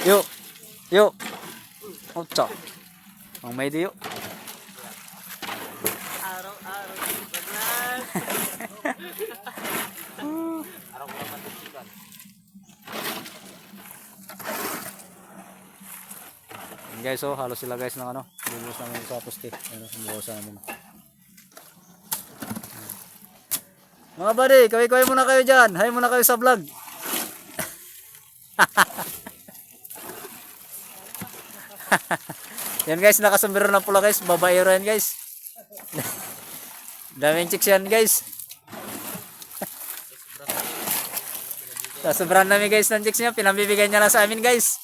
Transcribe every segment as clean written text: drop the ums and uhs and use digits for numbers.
Yuk. Yuk. Ocha. Ang may di yuk. Araw-araw paglag. Araw ko naman dito. Guys, oh, halos sila guys ng ano, bubuhos namin sa poste. Ano, bubuhos namin. Mga buddy, kaway-kaway muna kayo dyan. Hay muna kayo sa vlog. Yan guys, nakasumero na pula guys. Babaero yan guys. Daming chicks yan guys. Sobrang namin guys ng chicks niya. Pinambibigay niya lang sa amin guys.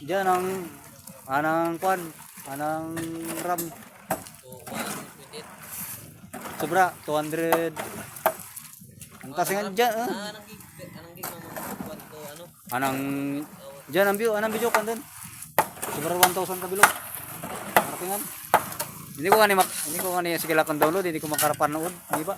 Diyan ang anang kwan, anang RAM. Sobra 200. Ang tasingan diyan. Anang diyan ang view, anang video kan din. Sobra 1,000 ka bilog. Maratingan. Hindi ko kani sige lakon download, hindi ko makarapan nood, di ba?